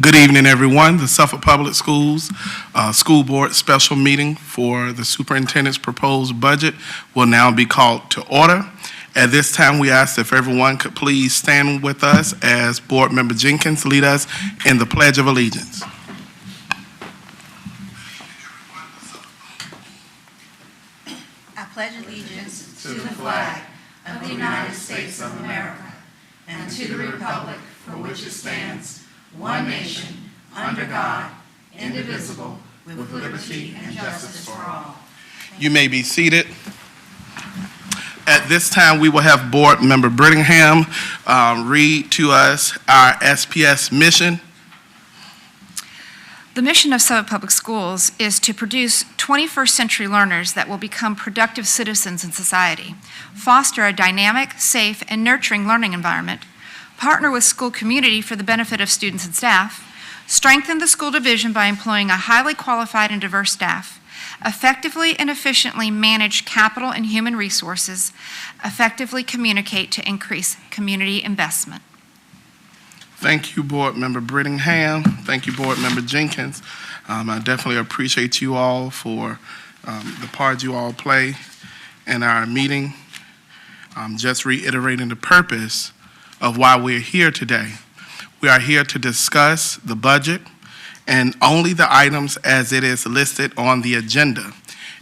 Good evening, everyone. The Suffolk Public Schools School Board special meeting for the superintendent's proposed budget will now be called to order. At this time, we ask if everyone could please stand with us as Board Member Jenkins lead us in the Pledge of Allegiance. I pledge allegiance to the flag of the United States of America and to the republic for which it stands, one nation, under God, indivisible, with liberty and justice for all. You may be seated. At this time, we will have Board Member Brittingham read to us our SPS mission. The mission of Suffolk Public Schools is to produce 21st century learners that will become productive citizens in society, foster a dynamic, safe, and nurturing learning environment, partner with school community for the benefit of students and staff, strengthen the school division by employing a highly qualified and diverse staff, effectively and efficiently manage capital and human resources, effectively communicate to increase community investment. Thank you, Board Member Brittingham. Thank you, Board Member Jenkins. I definitely appreciate you all for the part you all play in our meeting. Just reiterating the purpose of why we're here today. We are here to discuss the budget and only the items as it is listed on the agenda.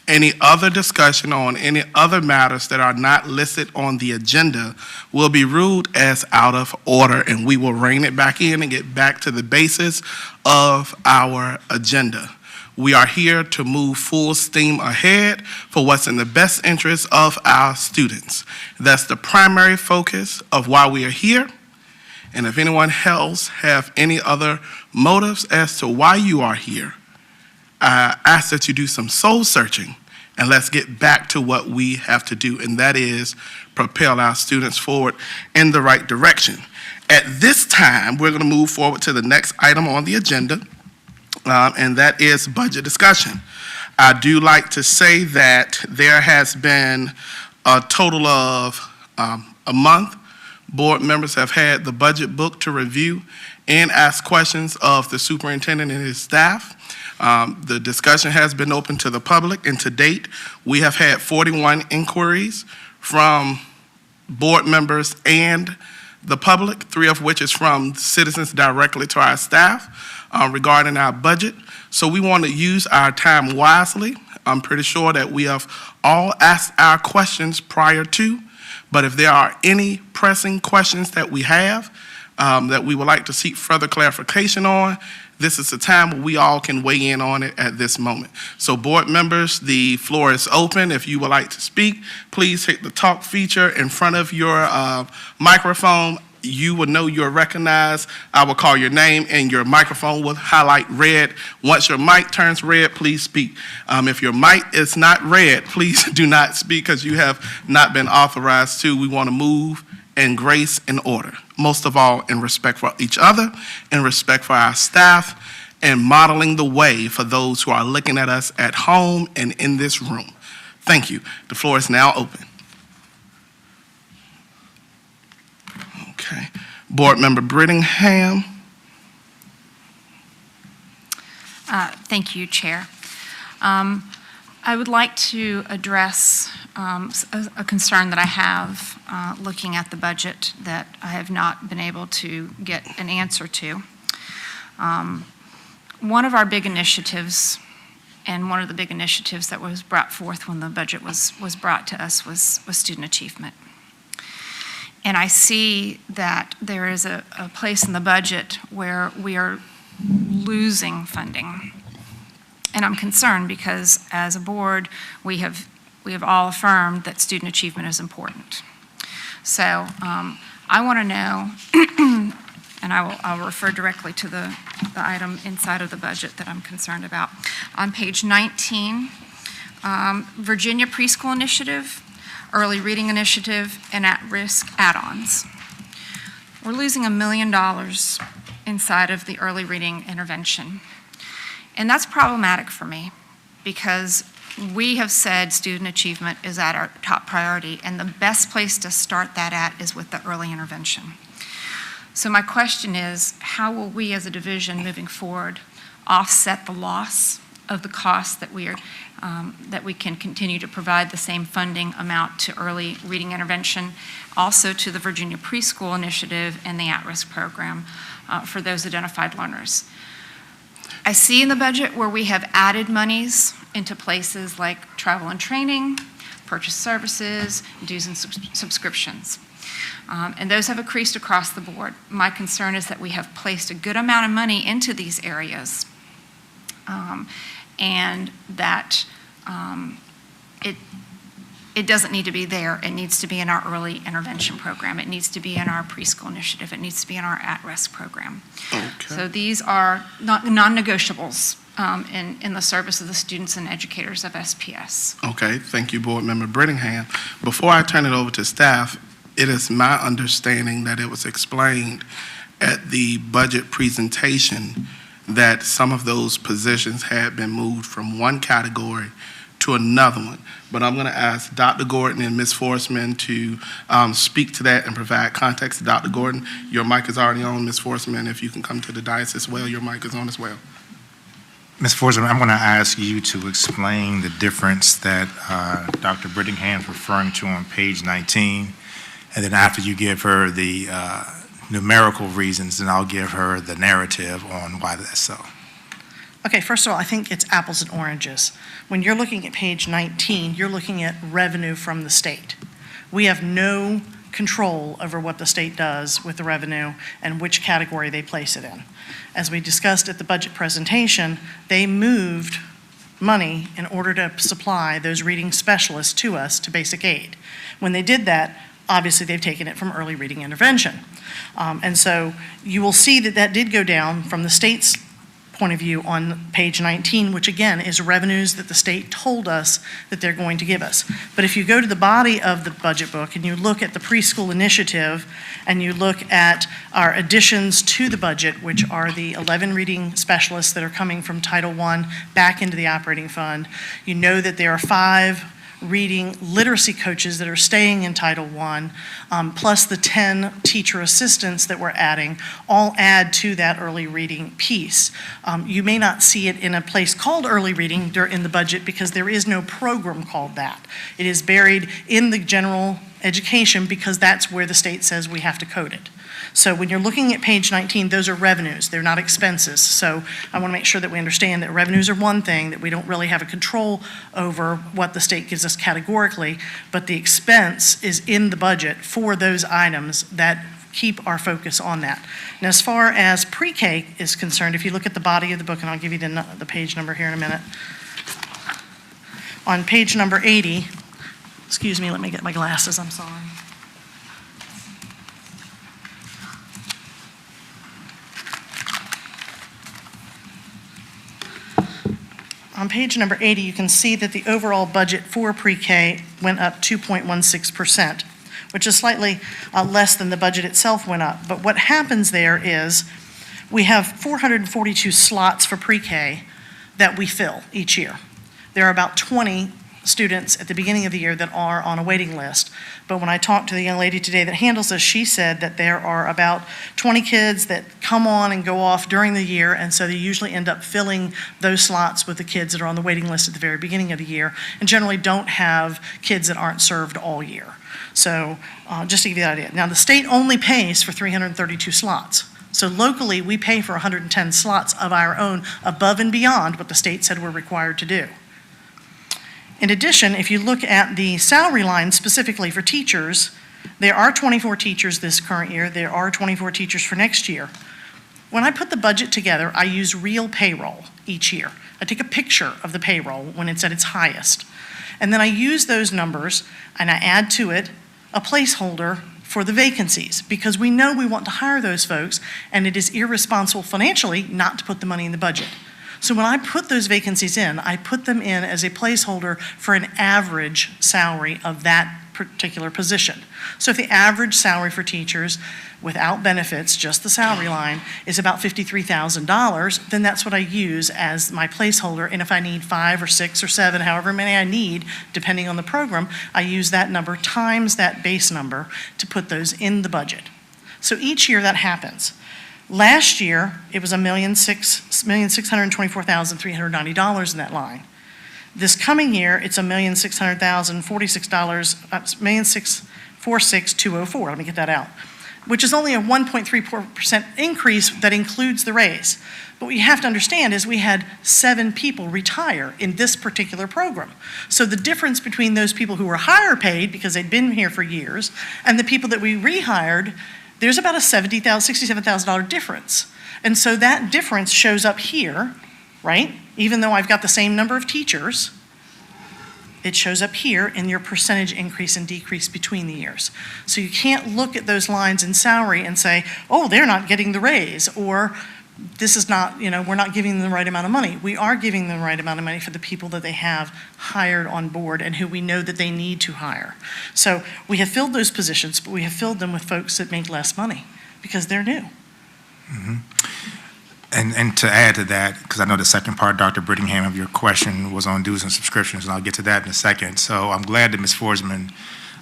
Any other discussion on any other matters that are not listed on the agenda will be ruled as out of order, and we will rein it back in and get back to the basis of our agenda. We are here to move full steam ahead for what's in the best interest of our students. That's the primary focus of why we are here. And if anyone else have any other motives as to why you are here, I ask that you do some soul searching and let's get back to what we have to do, and that is propel our students forward in the right direction. At this time, we're going to move forward to the next item on the agenda, and that is budget discussion. I do like to say that there has been a total of a month. Board members have had the budget book to review and ask questions of the superintendent and his staff. The discussion has been open to the public, and to date, we have had 41 inquiries from board members and the public, 3 of which is from citizens directly to our staff regarding our budget. So we want to use our time wisely. I'm pretty sure that we have all asked our questions prior to, but if there are any pressing questions that we have that we would like to seek further clarification on, this is the time where we all can weigh in on it at this moment. So board members, the floor is open. If you would like to speak, please hit the talk feature in front of your microphone. You will know you're recognized. I will call your name and your microphone will highlight red. Once your mic turns red, please speak. If your mic is not red, please do not speak because you have not been authorized to. We want to move in grace and order. Most of all, in respect for each other, in respect for our staff, and modeling the way for those who are looking at us at home and in this room. Thank you. The floor is now open. Okay. Board Member Brittingham. Thank you, Chair. I would like to address a concern that I have looking at the budget that I have not been able to get an answer to. One of our big initiatives, and one of the big initiatives that was brought forth when the budget was brought to us was student achievement. And I see that there is a place in the budget where we are losing funding. And I'm concerned because as a board, we have all affirmed that student achievement is important. So I want to know, and I'll refer directly to the item inside of the budget that I'm concerned about. On page 19, Virginia Preschool Initiative, Early Reading Initiative, and at-risk add-ons. We're losing $1 million inside of the early reading intervention. And that's problematic for me because we have said student achievement is at our top priority, and the best place to start that at is with the early intervention. So my question is, how will we as a division moving forward offset the loss of the costs that that we can continue to provide the same funding amount to early reading intervention, also to the Virginia Preschool Initiative and the at-risk program for those identified learners? I see in the budget where we have added monies into places like travel and training, purchase services, dues and subscriptions. And those have increased across the board. My concern is that we have placed a good amount of money into these areas, and that it doesn't need to be there. It needs to be in our early intervention program. It needs to be in our preschool initiative. It needs to be in our at-risk program. Okay. So these are non-negotiables in the service of the students and educators of SPS. Okay, thank you, Board Member Brittingham. Before I turn it over to staff, it is my understanding that it was explained at the budget presentation that some of those positions had been moved from one category to another one. But I'm going to ask Dr. Gordon and Ms. Forsman to speak to that and provide context. Dr. Gordon, your mic is already on. Ms. Forsman, if you can come to the dais as well, your mic is on as well. Ms. Forsman, I'm going to ask you to explain the difference that Dr. Brittingham is referring to on page 19. And then after you give her the numerical reasons, then I'll give her the narrative on why that's so. Okay, first of all, I think it's apples and oranges. When you're looking at page 19, you're looking at revenue from the state. We have no control over what the state does with the revenue and which category they place it in. As we discussed at the budget presentation, they moved money in order to supply those reading specialists to us to basic aid. When they did that, obviously they've taken it from early reading intervention. And so you will see that that did go down from the state's point of view on page 19, which again is revenues that the state told us that they're going to give us. But if you go to the body of the budget book and you look at the preschool initiative and you look at our additions to the budget, which are the 11 reading specialists that are coming from Title I back into the operating fund, you know that there are 5 reading literacy coaches that are staying in Title I, plus the 10 teacher assistants that we're adding, all add to that early reading piece. You may not see it in a place called early reading in the budget because there is no program called that. It is buried in the general education because that's where the state says we have to code it. So when you're looking at page 19, those are revenues, they're not expenses. So I want to make sure that we understand that revenues are one thing, that we don't really have a control over what the state gives us categorically, but the expense is in the budget for those items that keep our focus on that. Now, as far as pre-K is concerned, if you look at the body of the book, and I'll give you the page number here in a minute. On page number 80, excuse me, let me get my glasses, I'm sorry. On page number 80, you can see that the overall budget for pre-K went up 2.16%, which is slightly less than the budget itself went up. But what happens there is we have 442 slots for pre-K that we fill each year. There are about 20 students at the beginning of the year that are on a waiting list. But when I talked to the young lady today that handles this, she said that there are about 20 kids that come on and go off during the year, and so they usually end up filling those slots with the kids that are on the waiting list at the very beginning of the year, and generally don't have kids that aren't served all year. So just to give you that idea. Now, the state only pays for 332 slots. So locally, we pay for 110 slots of our own above and beyond what the state said we're required to do. In addition, if you look at the salary line specifically for teachers, there are 24 teachers this current year. There are 24 teachers for next year. When I put the budget together, I use real payroll each year. I take a picture of the payroll when it's at its highest. And then I use those numbers and I add to it a placeholder for the vacancies because we know we want to hire those folks and it is irresponsible financially not to put the money in the budget. So when I put those vacancies in, I put them in as a placeholder for an average salary of that particular position. So if the average salary for teachers without benefits, just the salary line, is about $53,000, then that's what I use as my placeholder. And if I need 5 or 6 or 7, however many I need, depending on the program, I use that number times that base number to put those in the budget. So each year that happens. Last year, it was $1,624,390 in that line. This coming year, it's $1,600,046,204. Let me get that out, which is only a 1.34% increase that includes the raise. But what you have to understand is we had 7 people retire in this particular program. So the difference between those people who were higher paid because they'd been here for years and the people that we rehired, there's about a $67,000 difference. And so that difference shows up here, right? Even though I've got the same number of teachers, it shows up here in your percentage increase and decrease between the years. So you can't look at those lines in salary and say, oh, they're not getting the raise, or this is not, we're not giving them the right amount of money. We are giving them the right amount of money for the people that they have hired on board and who we know that they need to hire. So we have filled those positions, but we have filled them with folks that make less money because they're new. Mm-hmm. And to add to that, because I know the second part, Dr. Brittingham, of your question was on dues and subscriptions, and I'll get to that in a second. So I'm glad that Ms. Forsman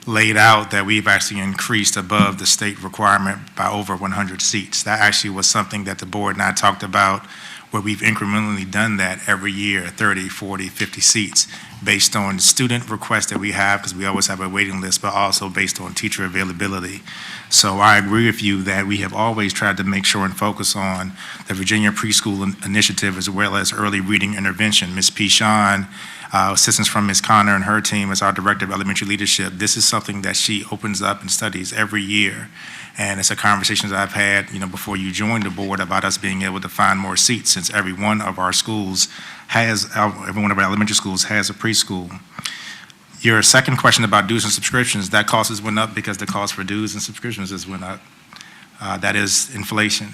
laid out that we've actually increased above the state requirement by over 100 seats. That actually was something that the board and I talked about, where we've incrementally done that every year, 30, 40, 50 seats, based on student requests that we have, because we always have a waiting list, but also based on teacher availability. So I agree with you that we have always tried to make sure and focus on the Virginia Preschool Initiative as well as early reading intervention. Ms. Pichon, assistance from Ms. Connor and her team as our Director of Elementary Leadership, this is something that she opens up and studies every year. And it's a conversation that I've had, before you joined the board about us being able to find more seats, since every one of our schools every one of our elementary schools has a preschool. Your second question about dues and subscriptions, that cost has went up because the cost for dues and subscriptions has went up. That is inflation.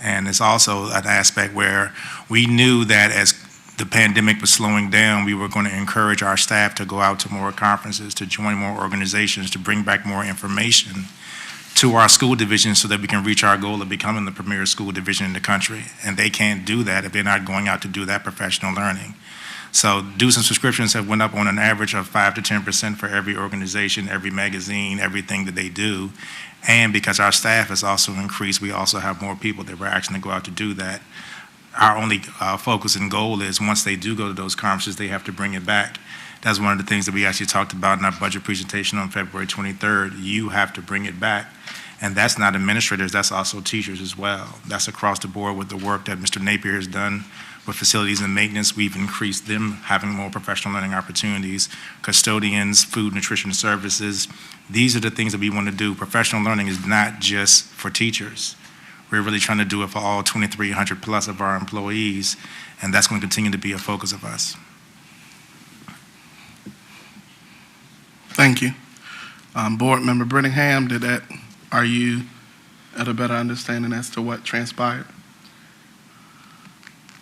And it's also an aspect where we knew that as the pandemic was slowing down, we were going to encourage our staff to go out to more conferences, to join more organizations, to bring back more information to our school division so that we can reach our goal of becoming the premier school division in the country. And they can't do that if they're not going out to do that professional learning. So dues and subscriptions have went up on an average of 5 to 10% for every organization, every magazine, everything that they do. And because our staff has also increased, we also have more people that we're asking to go out to do that. Our only focus and goal is once they do go to those conferences, they have to bring it back. That's one of the things that we actually talked about in our budget presentation on February 23rd. You have to bring it back. And that's not administrators, that's also teachers as well. That's across the board with the work that Mr. Napier has done with facilities and maintenance. We've increased them having more professional learning opportunities, custodians, food, nutrition services. These are the things that we want to do. Professional learning is not just for teachers. We're really trying to do it for all 2,300 plus of our employees, and that's going to continue to be a focus of us. Thank you. Board Member Brittingham, are you at a better understanding as to what transpired?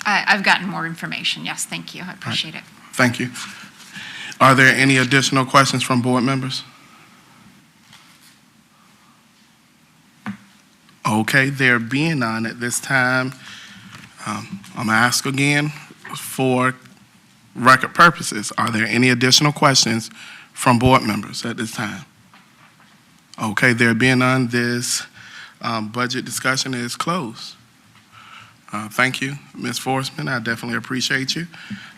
I've gotten more information. Yes, thank you. I appreciate it. Thank you. Are there any additional questions from board members? Okay, there being none at this time, I'm going to ask again for record purposes. Are there any additional questions from board members at this time? Okay, there being none, this budget discussion is closed. Thank you, Ms. Forsman. I definitely appreciate you.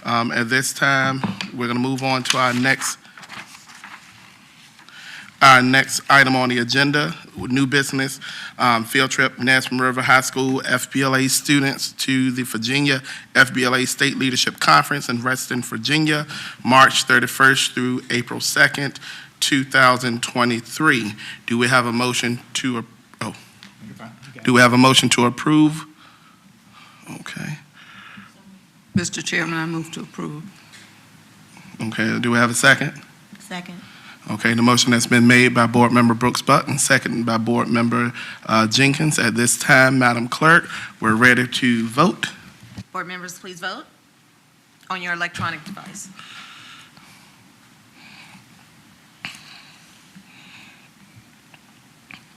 At this time, we're going to move on to our next item on the agenda, new business, field trip, Nesson River High School FBLA students to the Virginia FBLA State Leadership Conference in Reston, Virginia, March 31st through April 2nd, 2023. Do we have a motion to approve? Okay. Mr. Chairman, I move to approve. Okay, do we have a second? Second. Okay, the motion has been made by Board Member Brooks Button, seconded by Board Member Jenkins. At this time, Madam Clerk, we're ready to vote. Board members, please vote on your electronic device.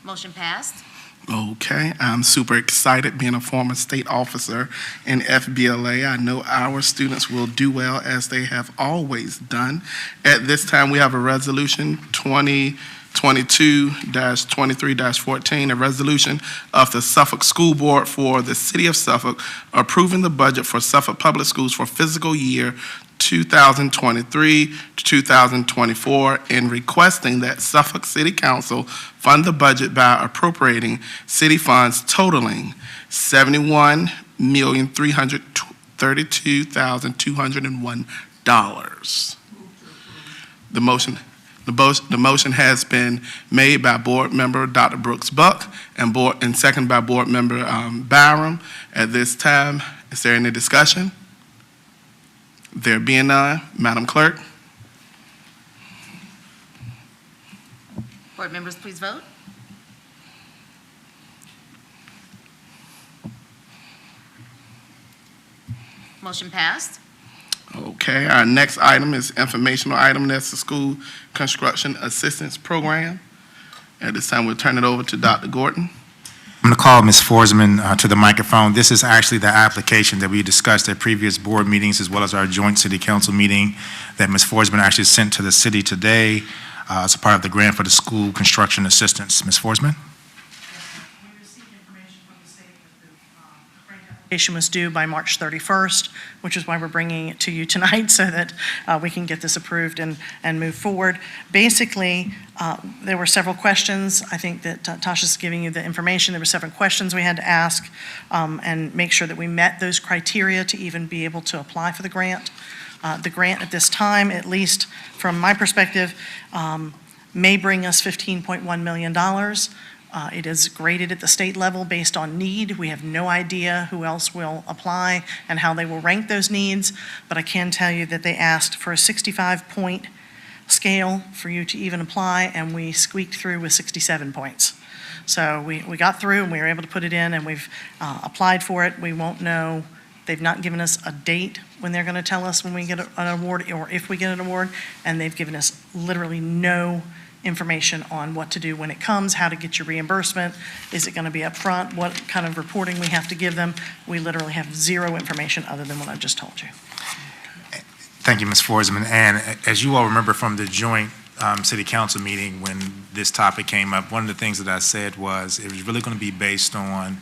Motion passed. Okay, I'm super excited being a former state officer in FBLA. I know our students will do well as they have always done. At this time, we have a resolution 2023-04 22-23-14, a resolution of the Suffolk School Board for the City of Suffolk approving the budget for Suffolk Public Schools for fiscal year 2023 to 2024 and requesting that Suffolk City Council fund the budget by appropriating city funds totaling $71,332,201. The motion has been made by Board Member Dr. Brooks Buck and seconded by Board Member Byram. At this time, is there any discussion? There being none, Madam Clerk. Board members, please vote. Motion passed. Okay, our next item is informational item. That's the School Construction Assistance Program. At this time, we'll turn it over to Dr. Gordon. I'm going to call Ms. Forsman to the microphone. This is actually the application that we discussed at previous board meetings as well as our joint city council meeting that Ms. Forsman actually sent to the city today as a part of the grant for the school construction assistance. Ms. Forsman? We received information from the state that the grant application was due by March 31st, which is why we're bringing it to you tonight so that we can get this approved and move forward. Basically, there were several questions. I think that Tasha's giving you the information. There were several questions we had to ask and make sure that we met those criteria to even be able to apply for the grant. The grant at this time, at least from my perspective, may bring us $15.1 million. It is graded at the state level based on need. We have no idea who else will apply and how they will rank those needs, but I can tell you that they asked for a 65-point scale for you to even apply, and we squeaked through with 67 points. So we got through and we were able to put it in, and we've applied for it. We won't know. They've not given us a date when they're going to tell us when we get an award or if we get an award, and they've given us literally no information on what to do when it comes, how to get your reimbursement, is it going to be up front, what kind of reporting we have to give them. We literally have zero information other than what I just told you. Thank you, Ms. Forsman. And as you all remember from the joint city council meeting when this topic came up, one of the things that I said was it was really going to be based on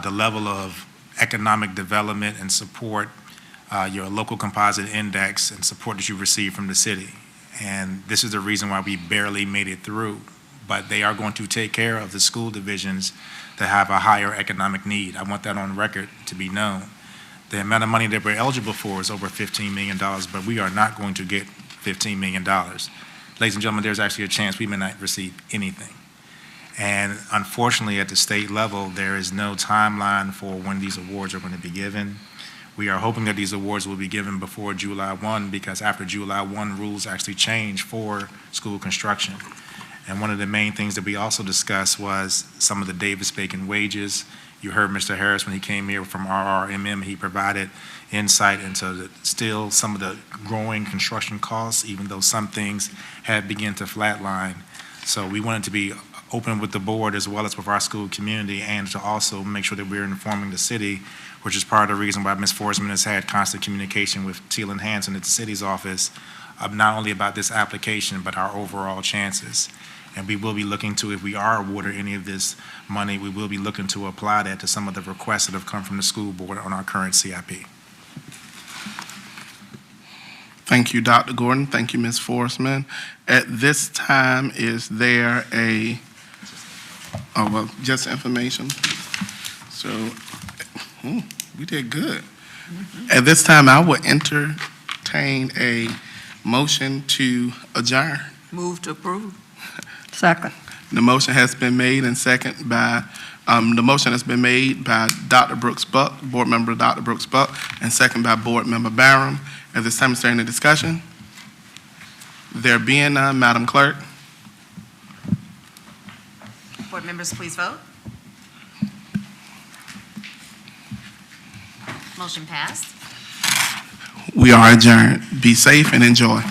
the level of economic development and support, your local composite index and support that you receive from the city. And this is the reason why we barely made it through. But they are going to take care of the school divisions that have a higher economic need. I want that on record to be known. The amount of money that we're eligible for is over $15 million, but we are not going to get $15 million. Ladies and gentlemen, there's actually a chance we may not receive anything. And unfortunately, at the state level, there is no timeline for when these awards are going to be given. We are hoping that these awards will be given before July 1, because after July 1, rules actually change for school construction. And one of the main things that we also discussed was some of the Davis-Bacon wages. You heard Mr. Harris when he came here from RRMM, he provided insight into still some of the growing construction costs, even though some things had begun to flatline. So we wanted to be open with the board as well as with our school community, and to also make sure that we're informing the city, which is part of the reason why Ms. Forsman has had constant communication with Teal & Hanson at the city's office, not only about this application, but our overall chances. And we will be looking to, if we are awarded any of this money, we will be looking to apply that to some of the requests that have come from the school board on our current CIP. Thank you, Dr. Gordon. Thank you, Ms. Forsman. At this time, is there just information? So, we did good. At this time, I would entertain a motion to adjourn. Move to approve. Second. The motion has been made and the motion has been made by Dr. Brooks Buck, Board Member Dr. Brooks Buck, and second by Board Member Byram. At this time, is there any discussion? There being none, Madam Clerk. Board members, please vote. Motion passed. We are adjourned. Be safe and enjoy.